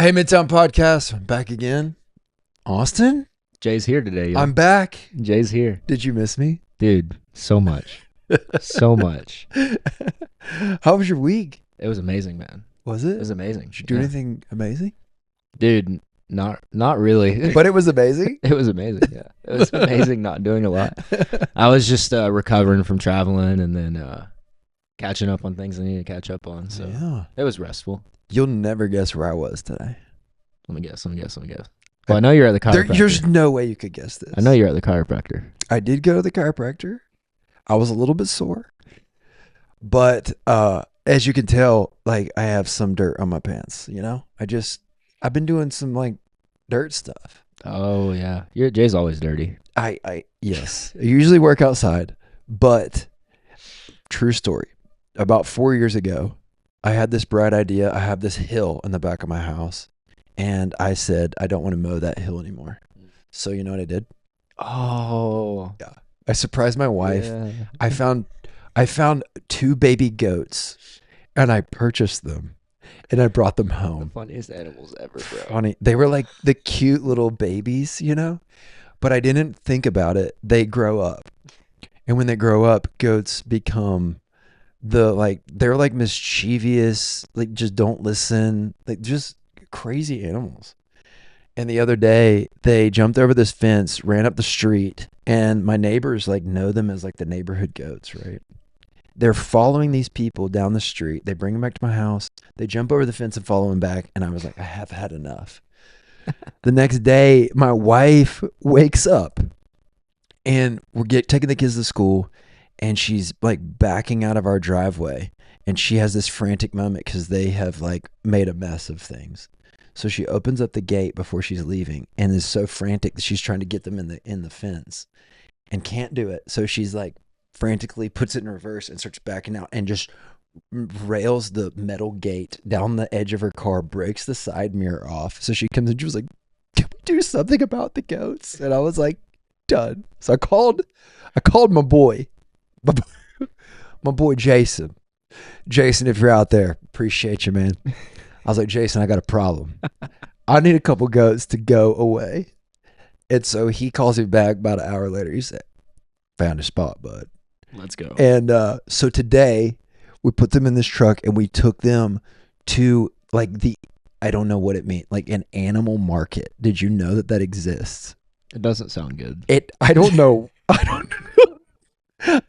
Hey, Midtown Podcast. I'm back again. Austin? Jay's here today. Yo. I'm back. Jay's here. Did you miss me? Dude, so much. So much. How was your week? It was amazing, man. Was it? It was amazing. Did you do anything amazing? Dude, not really. But it was amazing? It was amazing, yeah. It was amazing not doing a lot. I was just recovering from traveling and then catching up on things I need to catch up on. So Yeah. it was restful. You'll never guess where I was today. Let me guess. Well, I know you're at the chiropractor. There's no way you could guess this. I know you're at the chiropractor. I did go to the chiropractor. I was a little bit sore. But as you can tell, like, I have some dirt on my pants, you know? I've been doing some, like, dirt stuff. Oh, yeah. Jay's always dirty. Yes. I usually work outside, but true story. About 4 years ago, I had this bright idea. I have this hill in the back of my house, and I said, I don't want to mow that hill anymore. So you know what I did? Oh. Yeah. I surprised my wife. Yeah. I found 2 baby goats, and I purchased them, and I brought them The home. funniest animals ever, bro. Funny. They were like the cute little babies, you know? But I didn't think about it. They grow up. And when they grow up, goats become they're like mischievous, like just don't listen, like just crazy animals. And the other day they jumped over this fence, ran up the street, and my neighbors like know them as like the neighborhood goats, right? They're following these people down the street. They bring them back to my house. They jump over the fence and follow them back. And I was like, I have had enough. The next day, my wife wakes up and we're taking the kids to school, and she's like backing out of our driveway, and she has this frantic moment because they have like made a mess of things. So she opens up the gate before she's leaving and is so frantic that she's trying to get them in the fence and can't do it. So she's like frantically puts it in reverse and starts backing out and just rails the metal gate down the edge of her car, breaks the side mirror off. So she comes and she was like, can we do something about the goats? And I was like, done. So I called my boy Jason. Jason, if you're out there, appreciate you, man. I was like, Jason, I got a problem. I need a couple goats to go away. And so he calls me back about an hour later. He said, found a spot, bud. Let's go. And so today we put them in this truck and we took them to like I don't know what it means, like an animal market. Did you know that exists? It doesn't sound good. I don't know.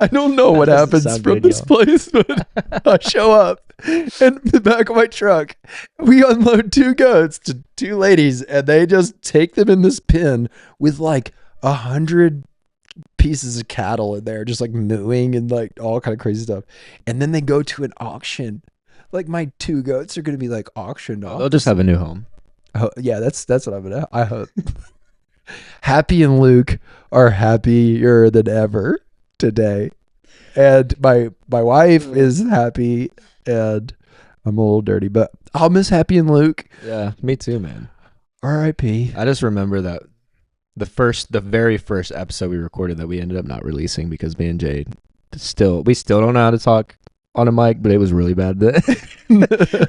I don't know what happens from this place, but I show up in the back of my truck. We unload 2 goats to 2 ladies, and they just take them in this pen with like 100 pieces of cattle in there, just like mooing and like all kind of crazy stuff. And then they go to an auction. Like my 2 goats are going to be like auctioned off. They'll just have a new home. Oh, yeah, that's what I'm gonna. I hope. Happy and Luke are happier than ever today, and my wife is happy, and I'm a little dirty, but I'll miss Happy and Luke. Yeah, me too, man. R.I.P. I just remember that the very first episode we recorded that we ended up not releasing because me and Jay we still don't know how to talk on a mic, but it was really bad.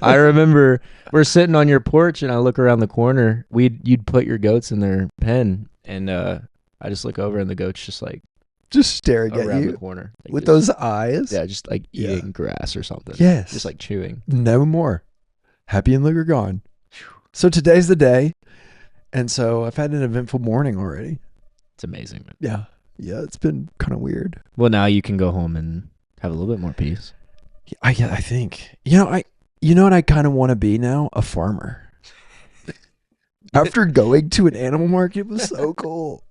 I remember we're sitting on your porch and I look around the corner. You'd put your goats in their pen, and I just look over and the goats just staring at around you the corner with those eyes. Yeah, just like eating grass or something. Yes, just like chewing. No more. Happy and Luke are gone. So today's the day, and so I've had an eventful morning already. It's amazing, man. Yeah, it's been kind of weird. Well, now you can go home and have a little bit more peace. I think you know what I kind of want to be now? A farmer. After going to an animal market, it was so cool.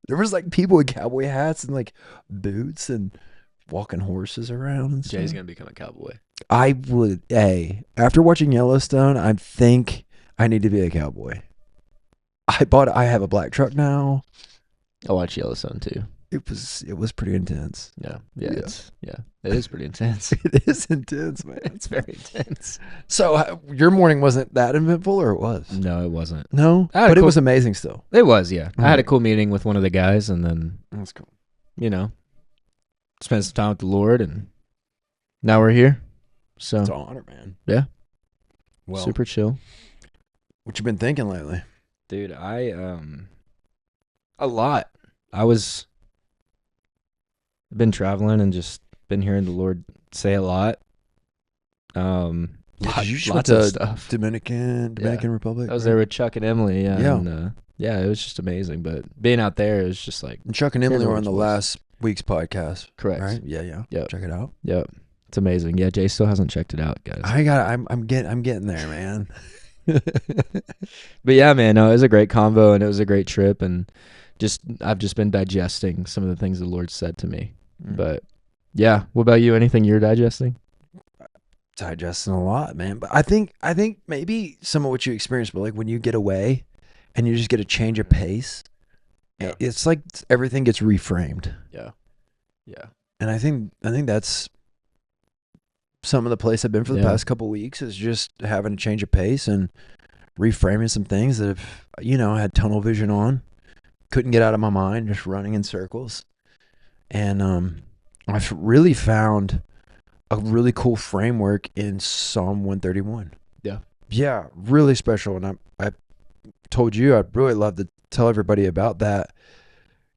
There was like people with cowboy hats and like boots and walking horses around and stuff. Jay's gonna become a cowboy. I would. After watching Yellowstone, I think I need to be a cowboy. I have a black truck now. I watch Yellowstone too. It was pretty intense. Yeah. It is pretty intense. It is intense, man. It's very intense. So your morning wasn't that eventful, or it was? No, it wasn't. No, but it was amazing still. It was, yeah. I had a cool meeting with one of the guys, and then that's cool. Spent some time with the Lord, and now we're here. So it's an honor, man. Yeah. Well, super chill. What you been thinking lately? Dude, a lot. I was been traveling and just been hearing the Lord say a lot. Yeah, 'cause you just went Lots of to stuff. Dominican Republic. I was right? there with Chuck and Emily, Yeah. and yeah, it was just amazing. But being out there, it was just like And Chuck and hearing Emily the were on Lord's the voice. last week's podcast. Correct. Right? Yeah. Yep. Check it out. Yep. It's amazing. Yeah, Jay still hasn't checked it out, guys. I'm getting there, man. But yeah, man, no, it was a great convo and it was a great trip, and I've just been digesting some of the things the Lord said to me. But yeah, what about you? Anything you're digesting? Digesting a lot, man. But I think maybe some of what you experience, but like when you get away and you just get a change of pace, Yeah. it's like everything gets reframed. Yeah. And I think that's some of the place I've been for the past couple of weeks, is just having a change of pace and reframing some things that have, I had tunnel vision on, couldn't get out of my mind, just running in circles. And I've really found a really cool framework in Psalm 131. Yeah, really special. And I told you I'd really love to tell everybody about that.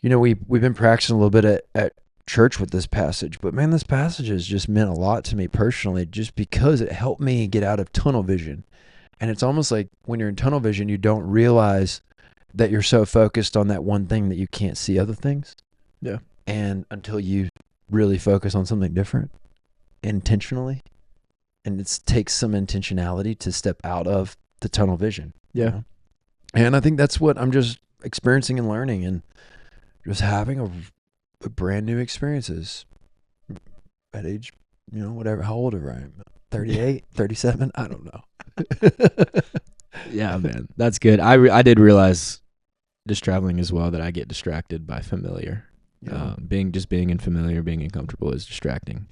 We've been practicing a little bit at church with this passage, but man, this passage has just meant a lot to me personally, just because it helped me get out of tunnel vision. And it's almost like when you're in tunnel vision, you don't realize that you're so focused on that one thing that you can't see other things. Yeah. And until you really focus on something different intentionally, and it takes some intentionality to step out of the tunnel vision. Yeah. And I think that's what I'm just experiencing and learning, and just having a brand new experiences at age, whatever. How old am I? 38, 37? I don't know. Yeah, man, that's good. I did realize just traveling as well that I get distracted by familiar. Yeah. Being in familiar, being uncomfortable is distracting.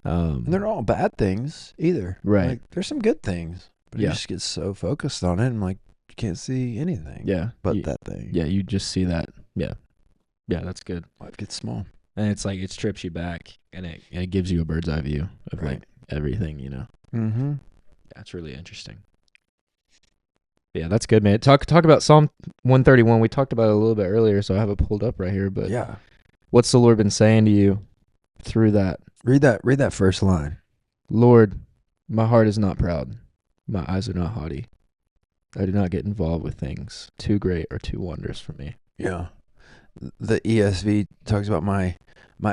And they're not all bad things either. Right. Like, there's some good things, but you just get so focused on it, and like you can't see anything. Yeah. But that thing. Yeah, you just see that. Yeah. Yeah, that's good. Life gets small. And it's like it strips you back, and it gives you a bird's eye view of like everything, Mm-hmm. Yeah, it's really interesting. Yeah, that's good, man. Talk about Psalm 131. We talked about it a little bit earlier, so I have it pulled up right here. But yeah, what's the Lord been saying to you through that? Read that first line. Lord, my heart is not proud. My eyes are not haughty. I do not get involved with things too great or too wondrous for me. Yeah. The ESV talks about my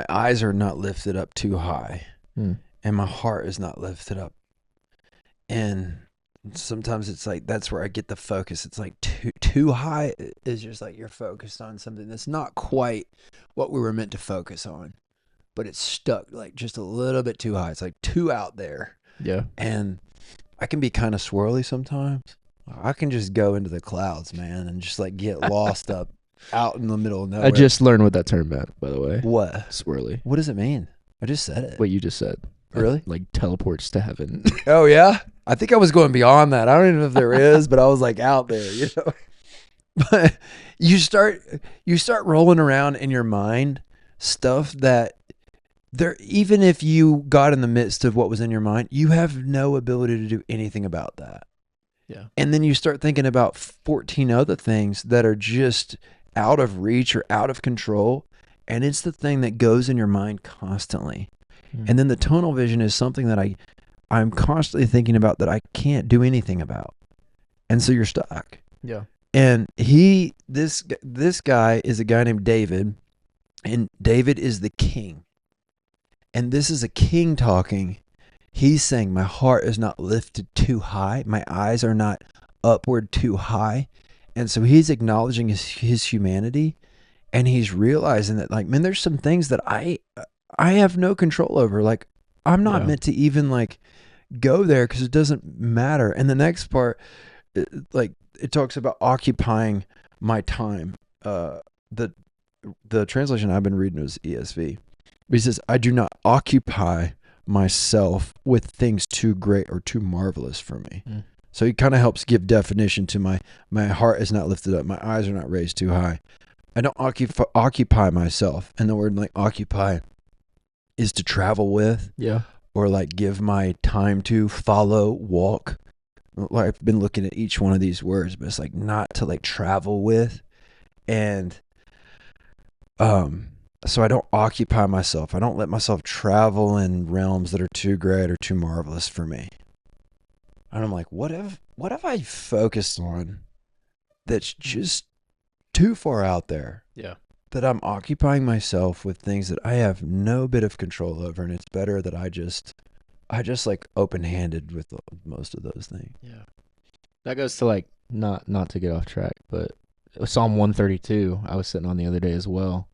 eyes are not lifted up too high, and my heart is not lifted up. And sometimes it's like that's where I get the focus. It's like too high is just like you're focused on something that's not quite what we were meant to focus on, but it's stuck like just a little bit too high. It's like too out there. Yeah. And I can be kind of swirly sometimes. I can just go into the clouds, man, and just like get lost up out in the middle of nowhere. I just learned what that term meant, by the way. What? Swirly. What does it mean? I just said it. What you just said. Really? Like teleports to heaven. Oh, yeah? I think I was going beyond that. I don't even know if there is, but I was like out there, But you start rolling around in your mind stuff that even if you got in the midst of what was in your mind, you have no ability to do anything about that. Yeah. And then you start thinking about 14 other things that are just out of reach or out of control. And it's the thing that goes in your mind constantly. And then the tunnel vision is something that I'm constantly thinking about that I can't do anything about. And so you're stuck. Yeah. And this guy is a guy named David, and David is the king. And this is a king talking. He's saying, my heart is not lifted too high. My eyes are not upward too high. And so he's acknowledging his humanity, and he's realizing that, like, man, there's some things that I have no control over. Like, I'm not meant to even like go there because it doesn't matter. And the next part, like, it talks about occupying my time. The translation I've been reading is ESV. But he says, I do not occupy myself with things too great or too marvelous for me. So he kind of helps give definition to my heart is not lifted up. My eyes are not raised too high. I don't occupy myself. And the word like occupy is to travel with, Yeah. or like give my time to, follow, walk, like I've been looking at each one of these words, but it's like not to like travel with. And so I don't occupy myself. I don't let myself travel in realms that are too great or too marvelous for me. And I'm like, what have I focused on that's just too far out there? Yeah. That I'm occupying myself with things that I have no bit of control over, and it's better that I just like open-handed with most of those things. Yeah. That goes to like not to get off track, but Psalm 132 I was sitting on the other day as well.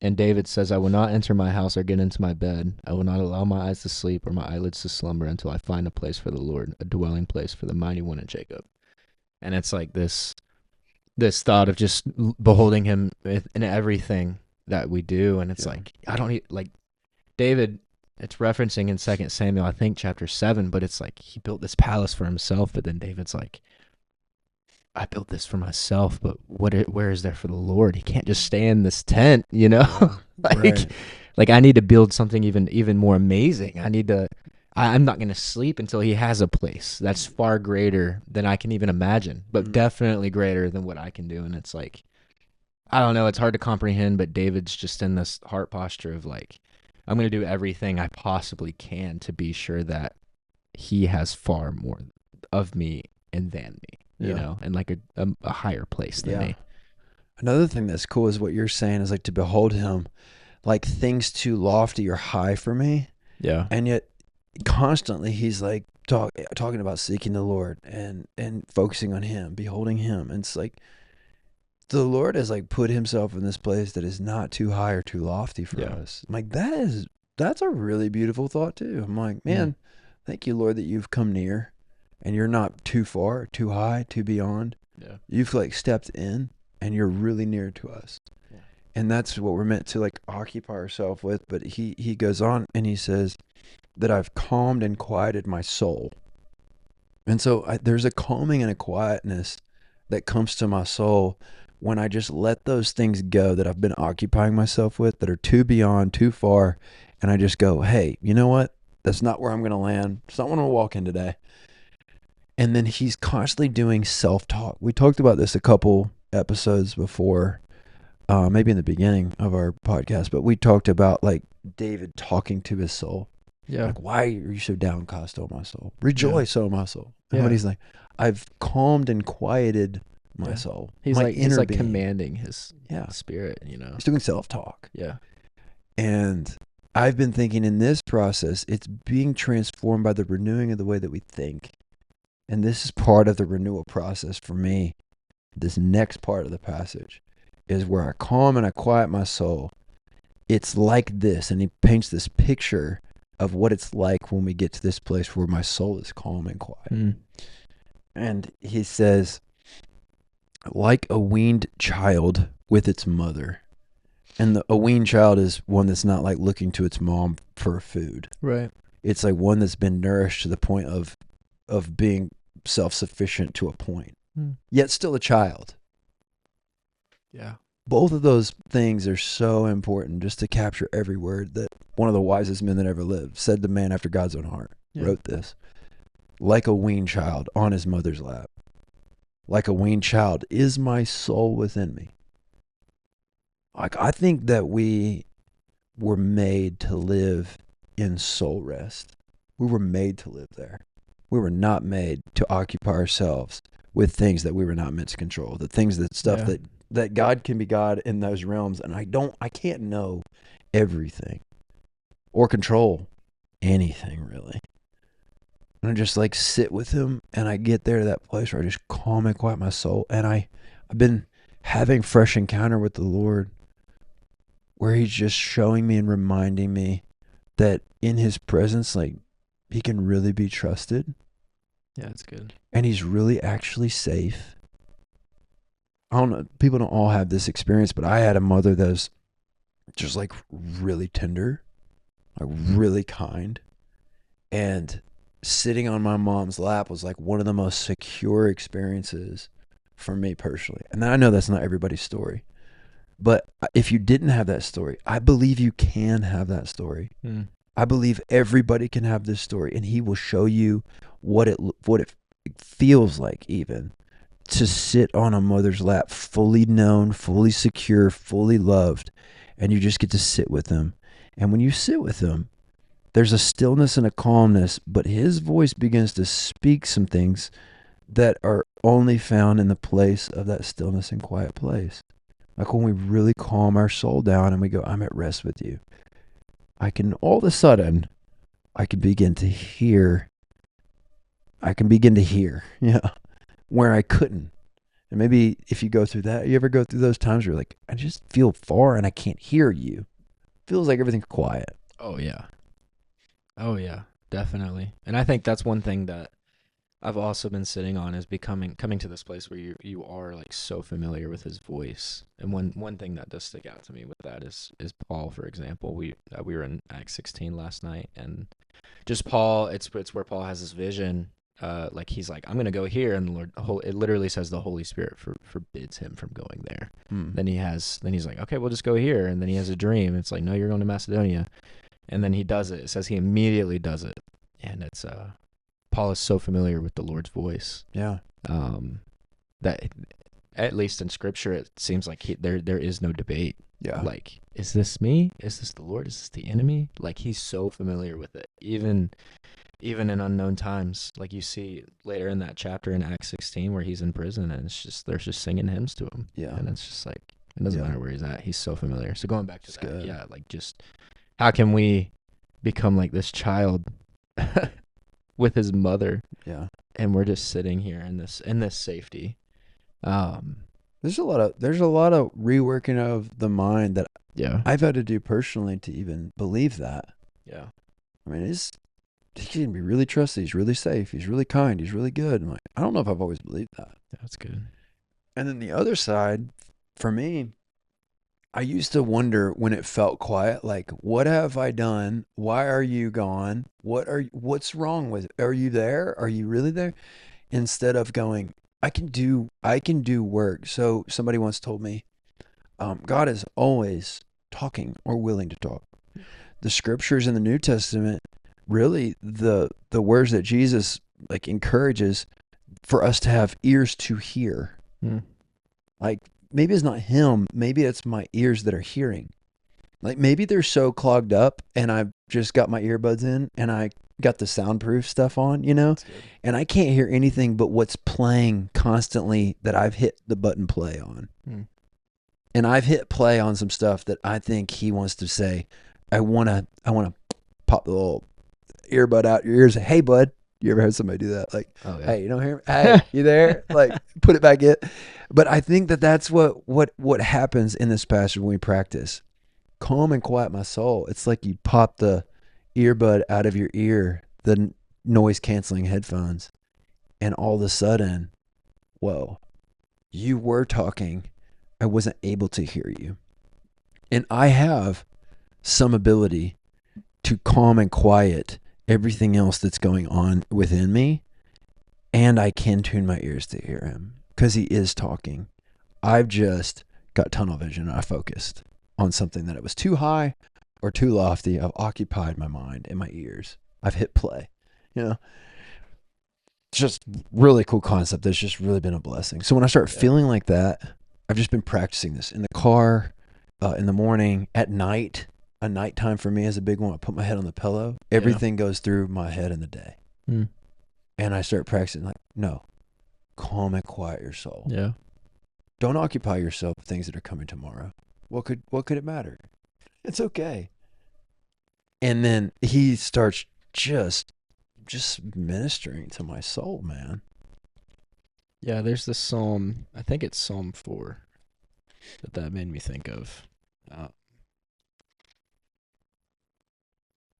And David says, I will not enter my house or get into my bed. I will not allow my eyes to sleep or my eyelids to slumber until I find a place for the Lord, a dwelling place for the mighty one in Jacob. And it's like this thought of just beholding him in everything that we do. And it's like, I don't need, like David, it's referencing in 2 Samuel, I think chapter 7, but it's like he built this palace for himself. But then David's like, I built this for myself, but where is there for the Lord? He can't just stay in this tent, you know? Like I need to build something even more amazing. I'm not going to sleep until he has a place that's far greater than I can even imagine, but definitely greater than what I can do. And it's like, I don't know, it's hard to comprehend, but David's just in this heart posture of like, I'm going to do everything I possibly can to be sure that he has far more of me and than me. You know, and like a higher place than me. Another thing that's cool is what you're saying is like to behold him, like things too lofty or high for me. Yeah. And yet constantly he's like talking about seeking the Lord and focusing on him, beholding him. And it's like the Lord has like put himself in this place that is not too high or too lofty for us. I'm like, that's a really beautiful thought too. I'm like, man, thank you, Lord, that you've come near. And you're not too far, too high, too beyond. Yeah. You've like stepped in and you're really near to us. Yeah. And that's what we're meant to like occupy ourselves with. But he goes on and he says that I've calmed and quieted my soul. And so there's a calming and a quietness that comes to my soul when I just let those things go that I've been occupying myself with that are too beyond, too far. And I just go, hey, you know what? That's not where I'm going to land. It's not what I'm going to walk in today. And then he's constantly doing self-talk. We talked about this a couple episodes before, maybe in the beginning of our podcast, but we talked about like David talking to his soul. Yeah. Like, why are you so downcast, O my soul? Rejoice, O my soul. And Yeah. what he's like, I've calmed and quieted my soul. He's my like, inner being. commanding his spirit, you know. He's doing self-talk. Yeah. And I've been thinking in this process, it's being transformed by the renewing of the way that we think. And this is part of the renewal process for me. This next part of the passage is where I calm and I quiet my soul. It's like this. And he paints this picture of what it's like when we get to this place where my soul is calm and quiet. And he says, like a weaned child with its mother. And a weaned child is one that's not like looking to its mom for food. Right. It's like one that's been nourished to the point of being self-sufficient to a point, yet still a child. Yeah. Both of those things are so important just to capture every word that one of the wisest men that ever lived said, the man after God's own heart wrote this. Like a weaned child on his mother's lap. Like a weaned child is my soul within me. Like I think that we were made to live in soul rest. We were made to live there. We were not made to occupy ourselves with things that we were not meant to control. The things that God can be God in those realms. And I can't know everything or control anything really. And I just like sit with him and I get there to that place where I just calm and quiet my soul. And I've been having fresh encounter with the Lord where he's just showing me and reminding me that in his presence, like he can really be trusted. Yeah, it's good. And he's really actually safe. I don't know, people don't all have this experience, but I had a mother that was just like really tender, like really kind. And sitting on my mom's lap was like one of the most secure experiences for me personally. And I know that's not everybody's story. But if you didn't have that story, I believe you can have that story. I believe everybody can have this story, and he will show you what it feels like, even to sit on a mother's lap, fully known, fully secure, fully loved, and you just get to sit with him. And when you sit with him, there's a stillness and a calmness, but his voice begins to speak some things that are only found in the place of that stillness and quiet place. Like when we really calm our soul down and we go, I'm at rest with you. All of a sudden, I can begin to hear, yeah, where I couldn't. And maybe if you go through that, you ever go through those times where you're like, I just feel far and I can't hear you. Feels like everything's quiet. Oh yeah, definitely. And I think that's one thing that I've also been sitting on, is coming to this place where you are like so familiar with his voice. And one thing that does stick out to me with that is Paul, for example. We were in Acts 16 last night, and just Paul, it's where Paul has this vision. Like he's like, I'm gonna go here, and the Lord, it literally says the Holy Spirit forbids him from going there. Then he's like, okay, we'll just go here, and then he has a dream. It's like, no, you're going to Macedonia, and then he does it. It says he immediately does it, and it's Paul is so familiar with the Lord's voice. Yeah. That at least in Scripture, it seems like there is no debate. Yeah. Like, is this me? Is this the Lord? Is this the enemy? Like, he's so familiar with it, even in unknown times. Like you see later in that chapter in Acts 16 where he's in prison, and they're just singing hymns to him. Yeah. And it's just like, it doesn't matter where he's at. He's so familiar. So going back to It's that, good. yeah, like just how can we become like this child with his mother? Yeah. And we're just sitting here in this safety. There's a lot of reworking of the mind that I've had to do personally to even believe that. Yeah. I mean, he can be really trusted. He's really safe. He's really kind. He's really good. I'm like, I don't know if I've always believed that. That's good. And then the other side, for me, I used to wonder when it felt quiet, like, what have I done? Why are you gone? What's wrong with it? Are you there? Are you really there? Instead of going, I can do work. So somebody once told me, God is always talking or willing to talk. The scriptures in the New Testament, really the words that Jesus like encourages for us to have ears to hear. Like, maybe it's not him, maybe it's my ears that are hearing. Like, maybe they're so clogged up and I've just got my earbuds in and I got the soundproof stuff on, and I can't hear anything but what's playing constantly that I've hit the button play on. And I've hit play on some stuff that I think he wants to say. I want to pop the little earbud out your ears. Hey, bud. You ever heard somebody do that? Like, hey, you don't hear me? Hey, you there? Like, put it back in. But I think that's what happens in this passage when we practice. Calm and quiet my soul. It's like you pop the earbud out of your ear, the noise canceling headphones, and all of a sudden, whoa, you were talking. I wasn't able to hear you. And I have some ability to calm and quiet everything else that's going on within me, and I can tune my ears to hear him because he is talking. I've just got tunnel vision and I focused on something that it was too high or too lofty. I've occupied my mind and my ears. I've hit play. It's just really cool concept that's just really been a blessing. So when I start feeling like that, I've just been practicing this in the car, in the morning, at night. A nighttime for me is a big one. I put my head on the pillow. Everything goes through my head in the day. And I start practicing like, no, calm and quiet your soul. Yeah. Don't occupy yourself with things that are coming tomorrow. What could it matter? It's okay. And then he starts just ministering to my soul, man. Yeah, there's this psalm, I think it's Psalm 4, that made me think of.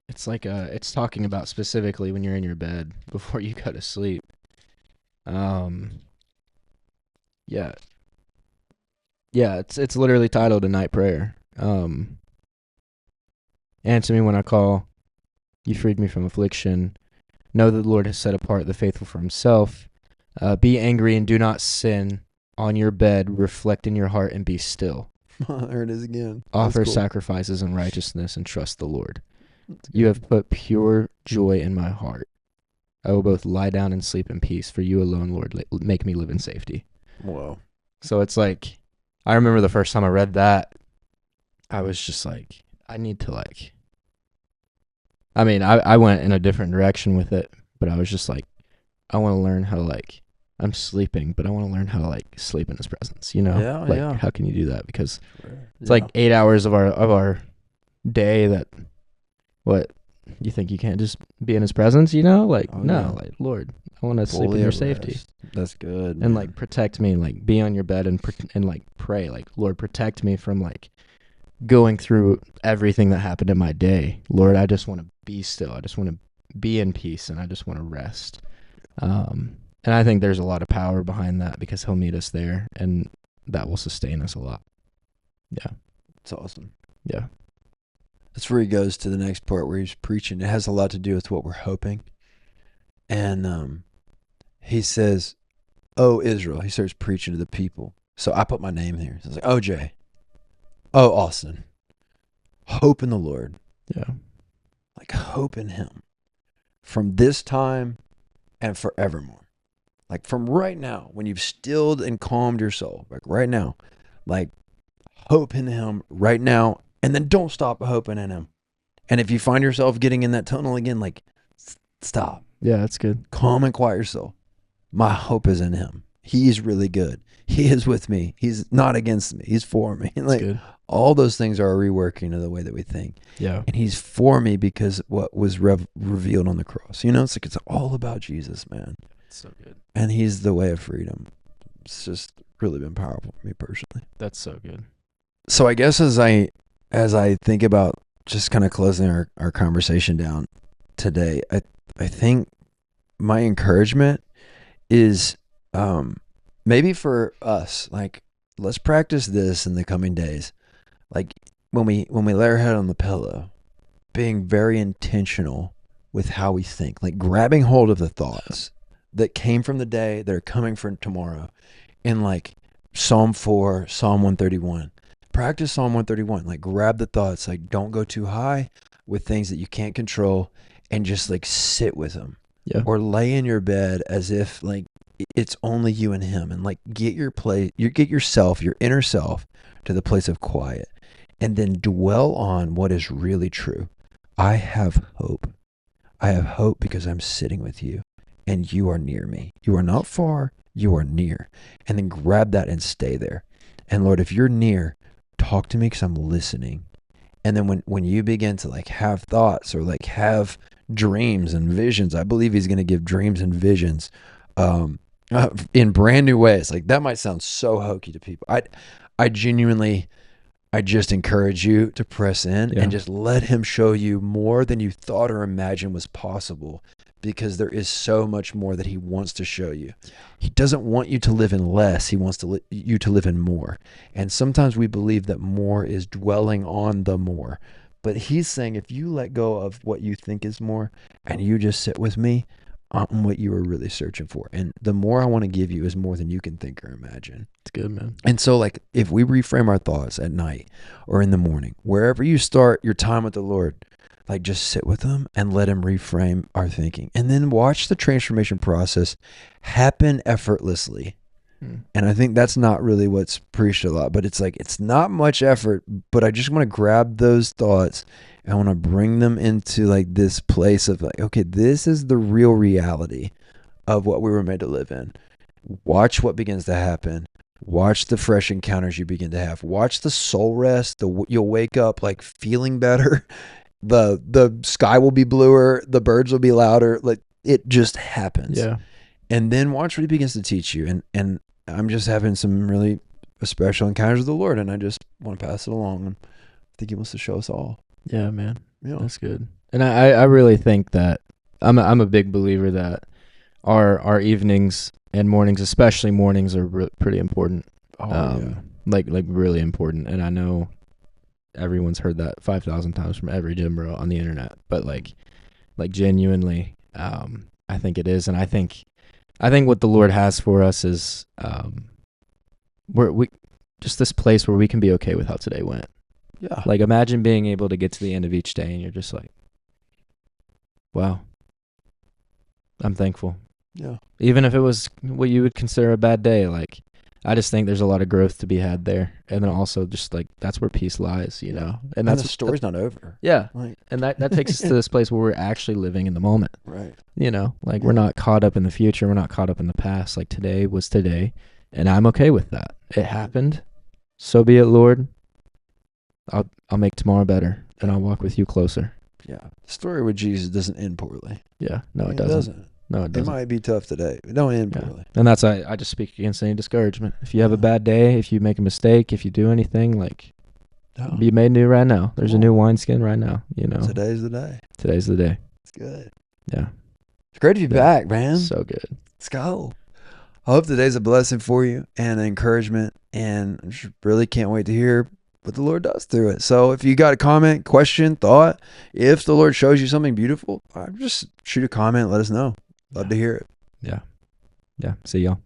It's like it's talking about specifically when you're in your bed before you go to sleep. Yeah, it's literally titled A Night Prayer. Answer me when I call. You freed me from affliction. Know that the Lord has set apart the faithful for himself. Be angry and do not sin. On your bed, reflect in your heart and be still. There it is again. Offer sacrifices in righteousness and trust the Lord. You have put pure joy in my heart. I will both lie down and sleep in peace, for you alone, Lord, make me live in safety. Whoa. So it's like, I remember the first time I read that, I was just like, I need to like, I mean, I went in a different direction with it, but I was just like, I want to learn how to like, I'm sleeping, but I want to learn how to like sleep in his presence, you know? Yeah, like, yeah. how can you do that? Because it's Yeah. like 8 hours of our day that, what, you think you can't just be in his presence, you know? Like, Oh, no, yeah. like, Lord, I want to sleep in Fully your at safety. rest. That's good. And man. like protect me, like be on your bed and like pray, like, Lord, protect me from like going through everything that happened in my day. Lord, I just want to be still. I just want to be in peace, and I just want to rest. And I think there's a lot of power behind that, because he'll meet us there, and that will sustain us a lot. Yeah. It's awesome. Yeah. That's where he goes to the next part where he's preaching. It has a lot to do with what we're hoping. And he says, "Oh, Israel." He starts preaching to the people. So I put my name here. So it's like, "Oh, Jay. Oh, Austin. Hope in the Lord." Yeah. Like, hope in him. From this time and forevermore. Like, from right now, when you've stilled and calmed your soul. Like, right now. Like, hope in him right now. And then don't stop hoping in him. And if you find yourself getting in that tunnel again, like, stop. Yeah, that's good. Calm and quiet your soul. My hope is in him. He's really good. He is with me. He's not against me. He's for me. That's Like, good. all those things are a reworking of the way that we think. Yeah. And he's for me because what was revealed on the cross. You know, it's like, it's all about Jesus, man. It's so good. And he's the way of freedom. It's just really been powerful for me personally. That's so good. So I guess as I think about just kind of closing our conversation down today, I think my encouragement is maybe for us, like, let's practice this in the coming days. Like, when we lay our head on the pillow, being very intentional with how we think, like grabbing hold of the thoughts that came from the day that are coming for tomorrow. In like Psalm 4, Psalm 131. Practice Psalm 131. Like, grab the thoughts, like, don't go too high with things that you can't control, and just like sit with them. Yeah. Or lay in your bed as if like it's only you and him, and like get yourself, your inner self, to the place of quiet, and then dwell on what is really true. I have hope. I have hope because I'm sitting with you, and you are near me. You are not far, you are near. And then grab that and stay there. And Lord, if you're near, talk to me because I'm listening. And then when you begin to like have thoughts or like have dreams and visions, I believe he's going to give dreams and visions in brand new ways. Like, that might sound so hokey to people. I genuinely, I just encourage you to press in and just let him show you more than you thought or imagined was possible, because there is so much more that he wants to show you. He doesn't want you to live in less. He wants you to live in more. And sometimes we believe that more is dwelling on the more. But he's saying, if you let go of what you think is more and you just sit with me, I'm what you were really searching for. And the more I want to give you is more than you can think or imagine. It's good, man. And so, like, if we reframe our thoughts at night or in the morning, wherever you start your time with the Lord, like, just sit with him and let him reframe our thinking. And then watch the transformation process happen effortlessly. And I think that's not really what's preached a lot, but it's like, it's not much effort, but I just want to grab those thoughts and I want to bring them into like this place of like, okay, this is the real reality of what we were made to live in. Watch what begins to happen. Watch the fresh encounters you begin to have. Watch the soul rest. You'll wake up like feeling better. The sky will be bluer. The birds will be louder. Like, it just happens. Yeah. And then watch what he begins to teach you. And I'm just having some really special encounters with the Lord, and I just want to pass it along. And I think he wants to show us all. Yeah, man. Yeah. That's good. And I really think that I'm a big believer that our evenings and mornings, especially mornings, are pretty important. Like really important. And I know everyone's heard that 5,000 times from every gym bro on the internet, but like genuinely, I think it is. And I think what the Lord has for us is we just this place where we can be okay with how today went. Yeah. Like, imagine being able to get to the end of each day and you're just like, wow, I'm thankful. Yeah. Even if it was what you would consider a bad day, like, I just think there's a lot of growth to be had there. And then also just like, that's where peace lies, you know? And that's the story's not over. Yeah. Like, And that takes us to this place where we're actually living in the moment. right. You know, like we're not caught up in the future. We're not caught up in the past. Like today was today. And I'm okay with that. It happened. So be it, Lord. I'll make tomorrow better, and I'll walk with you closer. Yeah. The story with Jesus doesn't end poorly. Yeah. No, it doesn't. No, it doesn't. It might be tough today. It don't end poorly. And that's, I just speak against any discouragement. If you have a bad day, if you make a mistake, if you do anything, like, be made new right now. There's a new wineskin right now, you know. Today's the day. Today's the day. It's good. Yeah. It's great to be back, man. So good. Let's go. I hope today's a blessing for you and an encouragement, and I just really can't wait to hear what the Lord does through it. So if you got a comment, question, thought, if the Lord shows you something beautiful, just shoot a comment. Let us know. Love to hear it. Yeah. Yeah. See y'all.